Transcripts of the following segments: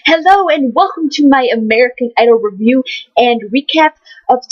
Hello and welcome to my American Idol review and recap of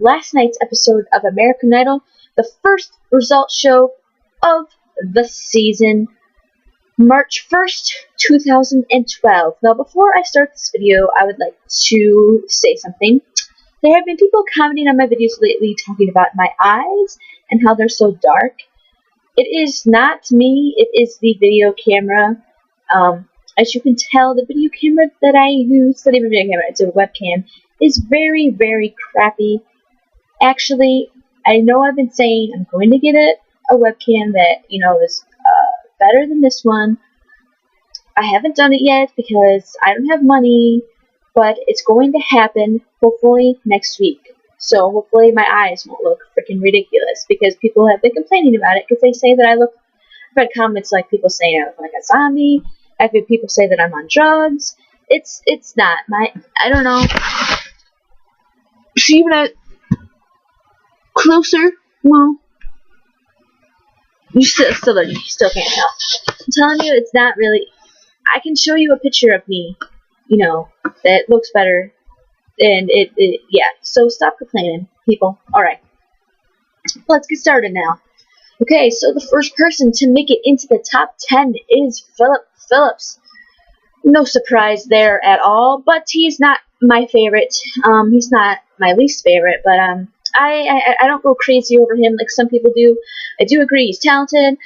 last night's episode of American Idol, the first result show of the season, March 1st, 2012. Now, before I start this video, I would like to say something. There have been people commenting on my videos lately talking about my eyes and how they're so dark. It is not me, it is the video camera. As you can tell, the video camera that I use, it's not even a video camera, it's a webcam, is very, very crappy. Actually, I know I've been saying I'm going to get a webcam that, is better than this one. I haven't done it yet because I don't have money, but it's going to happen hopefully next week. So hopefully my eyes won't look freaking ridiculous because people have been complaining about it because they say that I've read comments like people saying I look like a zombie. I've had people say that I'm on drugs. It's not. I don't know. She even closer. Well, you still can't tell. I'm telling you, it's not really. I can show you a picture of me, that looks better. And yeah. So stop complaining, people. Alright. Let's get started now. Okay, so the first person to make it into the top 10 is Phillip Phillips. No surprise there at all, but he's not my favorite. He's not my least favorite, but I don't go crazy over him like some people do. I do agree he's talented.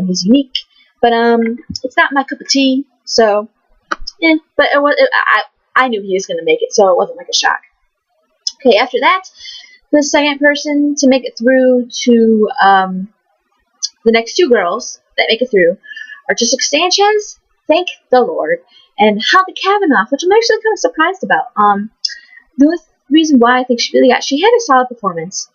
He's unique, but it's not my cup of tea. So, but I knew he was gonna make it, so it wasn't like a shock. Okay, after that, the second person to make it through to the next two girls that make it through are Jessica Sanchez, thank the Lord, and Hollie Cavanagh, which I'm actually kind of surprised about. The only reason why I think she had a solid performance,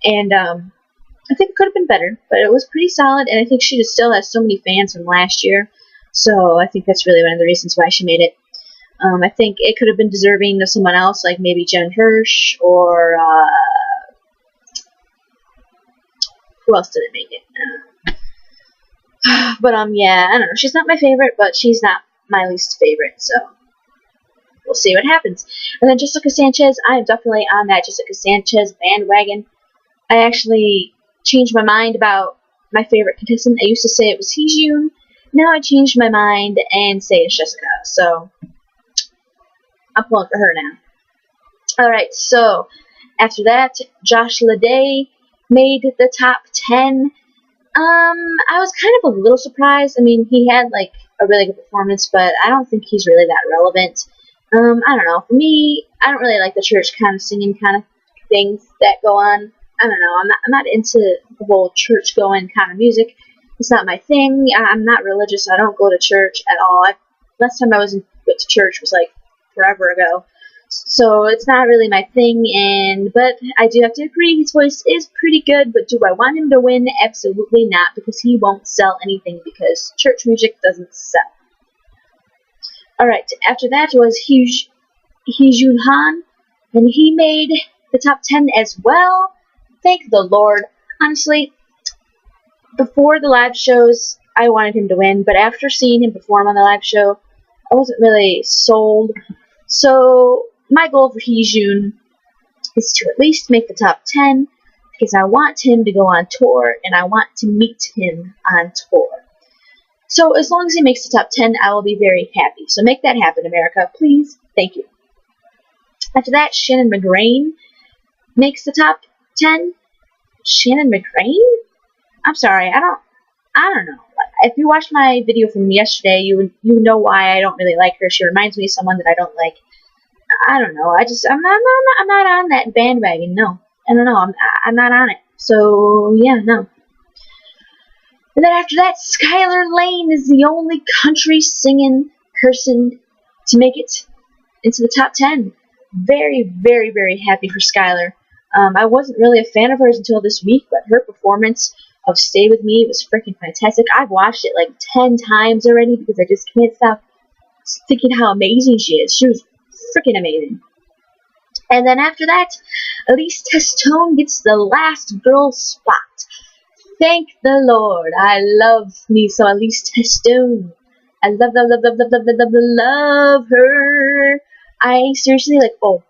and I think it could have been better, but it was pretty solid, and I think she just still has so many fans from last year, so I think that's really one of the reasons why she made it. I think it could have been deserving of someone else, like maybe Jen Hirsch, or who else didn't make it? But yeah, I don't know. She's not my favorite, but she's not my least favorite, so we'll see what happens. And then Jessica Sanchez, I am definitely on that Jessica Sanchez bandwagon. I actually changed my mind about my favorite contestant. I used to say it was Heejun. Now I changed my mind and say it's Jessica, so I'm pulling for her now. Alright, so after that, Josh Ledet made the top 10. I was kind of a little surprised. I mean, he had like a really good performance, but I don't think he's really that relevant. I don't know. For me, I don't really like the church kind of singing kind of things that go on. I don't know. I'm not into the whole church going kind of music. It's not my thing. I'm not religious. So I don't go to church at all. Last time I went to church was like forever ago. So it's not really my thing, but I do have to agree, his voice is pretty good, but do I want him to win? Absolutely not, because he won't sell anything, because church music doesn't sell. Alright, after that was Heejun Han, and he made the top 10 as well. Thank the Lord. Honestly, before the live shows, I wanted him to win, but after seeing him perform on the live show, I wasn't really sold. So my goal for Heejun is to at least make the top 10 because I want him to go on tour and I want to meet him on tour. So as long as he makes the top 10, I will be very happy. So make that happen, America, please. Thank you. After that, Shannon Magrane makes the top 10. Shannon Magrane? I'm sorry, I don't know. If you watched my video from yesterday, you know why I don't really like her. She reminds me of someone that I don't like. I don't know. I'm not on that bandwagon. No, I don't know. I'm not on it. So yeah, no. And then after that, Skylar Laine is the only country singing person to make it into the top 10. Very, very, very happy for Skylar. I wasn't really a fan of hers until this week, but her performance of Stay With Me was freaking fantastic. I've watched it like 10 times already because I just can't stop thinking how amazing she is. She was freaking amazing. And then after that, Elise Testone gets the last girl spot. Thank the Lord. I love me some Elise Testone. I love her. I seriously, like, oh,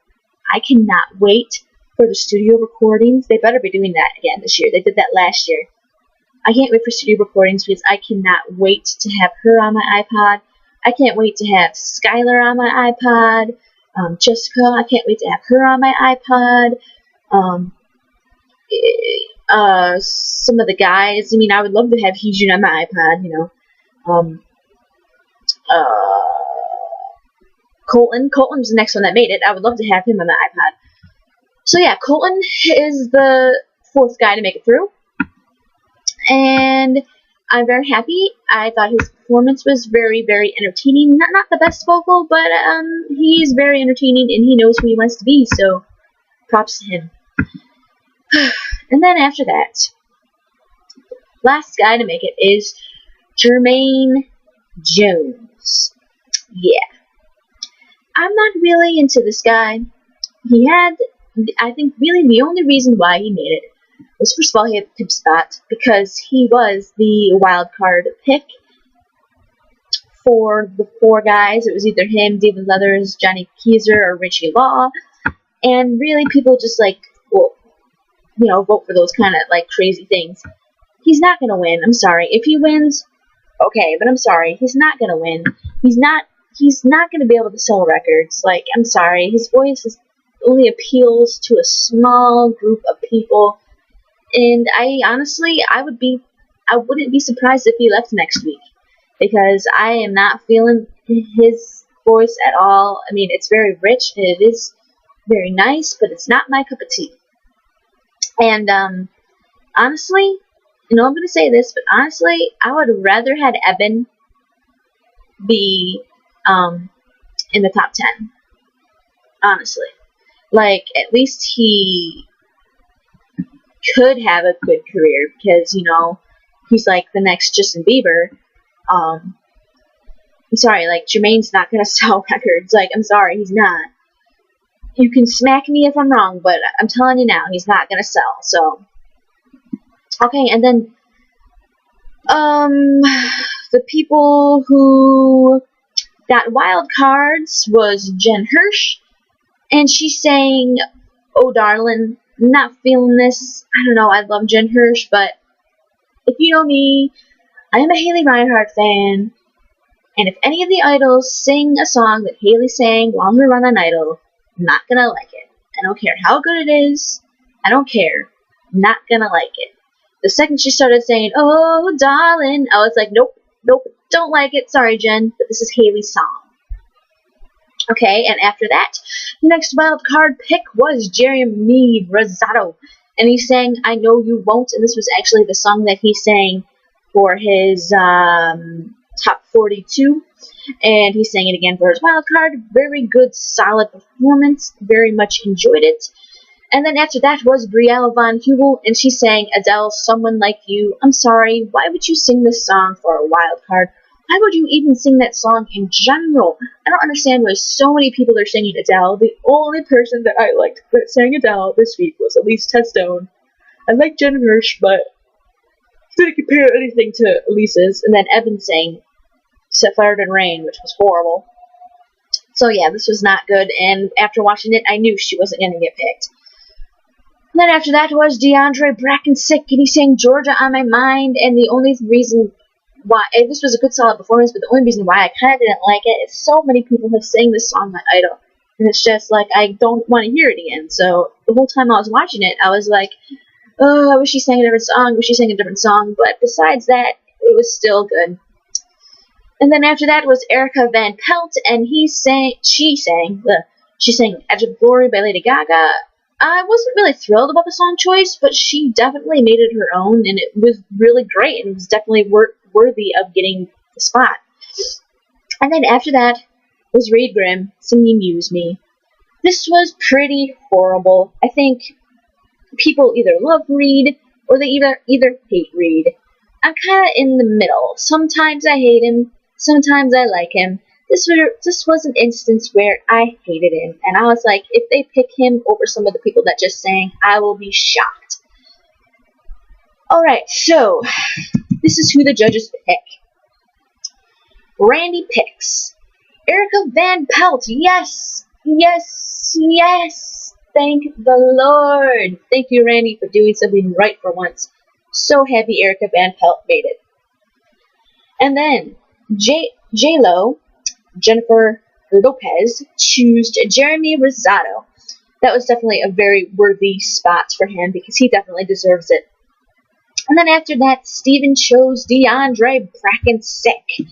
I cannot wait for the studio recordings. They better be doing that again this year. They did that last year. I can't wait for studio recordings because I cannot wait to have her on my iPod. I can't wait to have Skylar on my iPod. Jessica, I can't wait to have her on my iPod. Some of the guys. I mean, I would love to have Heejun on my iPod, you know. Colton. Colton's the next one that made it. I would love to have him on my iPod. So yeah, Colton is the 4th guy to make it through. And I'm very happy. I thought his performance was very, very entertaining. Not the best vocal, but he's very entertaining and he knows who he wants to be, so props to him. And then after that, last guy to make it is Jermaine Jones. Yeah. I'm not really into this guy. I think really the only reason why he made it was, first of all, he had the tip spot because he was the wild card pick for the 4 guys. It was either him, David Leathers, Johnny Keyser, or Richie Law. And really, people just like, well, you know, vote for those kind of like crazy things. He's not gonna win. I'm sorry. If he wins, okay, but I'm sorry. He's not gonna win. He's not gonna be able to sell records. Like, I'm sorry. His voice only appeals to a small group of people. And I wouldn't be surprised if he left next week, because I am not feeling his voice at all. I mean, it's very rich and it is very nice, but it's not my cup of tea. And honestly, you know, I'm going to say this, but honestly, I would rather had Eben be in the top 10. Honestly. Like, at least he could have a good career because, you know, he's like the next Justin Bieber. I'm sorry, like, Jermaine's not going to sell records. Like, I'm sorry, he's not. You can smack me if I'm wrong, but I'm telling you now, he's not going to sell, so. Okay, and then, the people who got wild cards was Jen Hirsch, and she sang, "Oh Darlin'," not feeling this. I don't know, I love Jen Hirsch, but if you know me, I am a Haley Reinhart fan, and if any of the idols sing a song that Haley sang while her run on Idol, I'm not gonna like it. I don't care how good it is, I don't care. I'm not gonna like it. The second she started saying, "Oh darling," I was like, nope, don't like it, sorry Jen, but this is Haley's song. Okay, and after that, the next wild card pick was Jermaine Rosado, and he sang "I Know You Won't," and this was actually the song that he sang for his top 42, and he sang it again for his wild card. Very good, solid performance, very much enjoyed it. And then after that was Brielle Von Hugel, and she sang Adele's "Someone Like You." I'm sorry, why would you sing this song for a wild card? Why would you even sing that song in general? I don't understand why so many people are singing Adele. The only person that I liked that sang Adele this week was Elise Testone. I like Jen Hirsch, but didn't compare anything to Elise's. And then Evan sang Sapphire and Rain, which was horrible. So yeah, this was not good, and after watching it, I knew she wasn't going to get picked. And then after that was Deandre Brackensick, and he sang "Georgia on My Mind," and the only reason why, this was a good solid performance, but the only reason why I kind of didn't like it is so many people have sang this song on Idol, and it's just like, I don't want to hear it again. So the whole time I was watching it, I was like, oh, I wish she sang a different song, but besides that, it was still good. And then after that was Erika Van Pelt, and she sang "Edge of Glory" by Lady Gaga. I wasn't really thrilled about the song choice, but she definitely made it her own, and it was really great, and it was definitely worthy of getting the spot. And then after that was Reed Grimm singing "Use Me." This was pretty horrible. I think people either love Reed or they either hate Reed. I'm kind of in the middle. Sometimes I hate him, sometimes I like him. This was an instance where I hated him, and I was like, if they pick him over some of the people that just sang, I will be shocked. Alright, so this is who the judges pick. Randy picks Erika Van Pelt. Yes, yes, yes. Thank the Lord. Thank you, Randy, for doing something right for once. So happy Erika Van Pelt made it. And then J-Lo, Jennifer Lopez, chose Jeremy Rosado. That was definitely a very worthy spot for him because he definitely deserves it. And then after that, Steven chose Deandre Brackensick.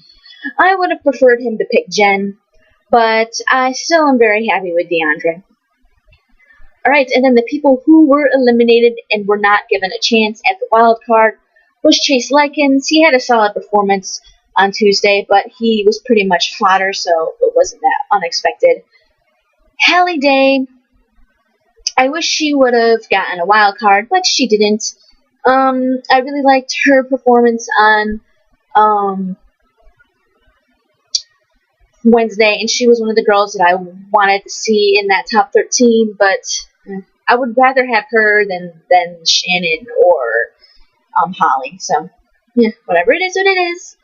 I would have preferred him to pick Jen, but I still am very happy with Deandre. Alright, and then the people who were eliminated and were not given a chance at the wild card was Chase Likens. He had a solid performance on Tuesday, but he was pretty much fodder, so it wasn't that unexpected. Hallie Day, I wish she would have gotten a wild card, but she didn't. I really liked her performance on Wednesday, and she was one of the girls that I wanted to see in that top 13, but I would rather have her than Shannon or Hollie. So, yeah, whatever it is, what it is.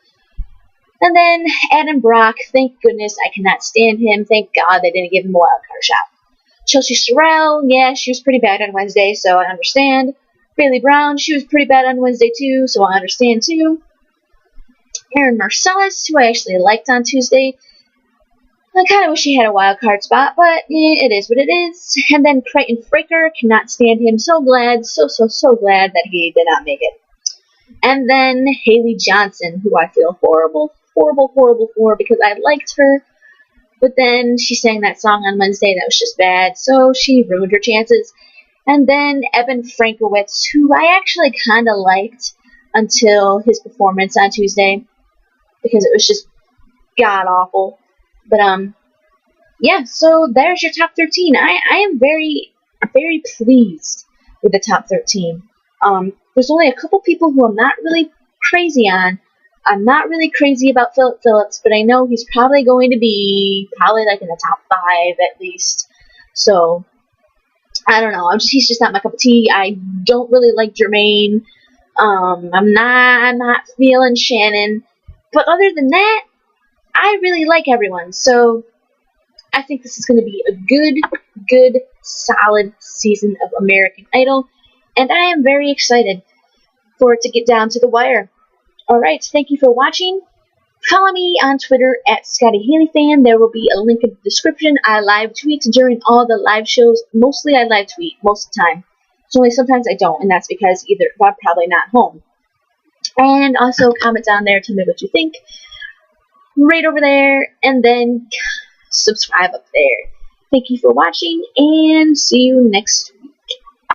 And then Adam Brock, thank goodness, I cannot stand him. Thank God they didn't give him a wild card shot. Chelsea Sorrell, yeah, she was pretty bad on Wednesday, so I understand. Bailey Brown, she was pretty bad on Wednesday too, so I understand too. Aaron Marcellus, who I actually liked on Tuesday. I kind of wish he had a wild card spot, but it is what it is. And then Creighton Fraker, cannot stand him. So glad, so glad that he did not make it. And then Haley Johnson, who I feel horrible for because I liked her. But then she sang that song on Wednesday that was just bad, so she ruined her chances. And then Evan Frankowitz, who I actually kind of liked until his performance on Tuesday, because it was just god-awful. But, yeah, so there's your top 13. I am very, very pleased with the top 13. There's only a couple people who I'm not really crazy on. I'm not really crazy about Phillip Phillips, but I know he's probably going to be like in the top 5 at least. So, I don't know. He's just not my cup of tea. I don't really like Jermaine. I'm not feeling Shannon. But other than that, I really like everyone. So, I think this is going to be a good, solid season of American Idol. And I am very excited for it to get down to the wire. Alright, thank you for watching. Follow me on Twitter at ScottyHaleyFan. There will be a link in the description. I live tweet during all the live shows. Mostly I live tweet, most of the time. So only sometimes I don't, and that's because either I'm probably not home. And also comment down there, tell me what you think. Right over there, and then subscribe up there. Thank you for watching, and see you next week.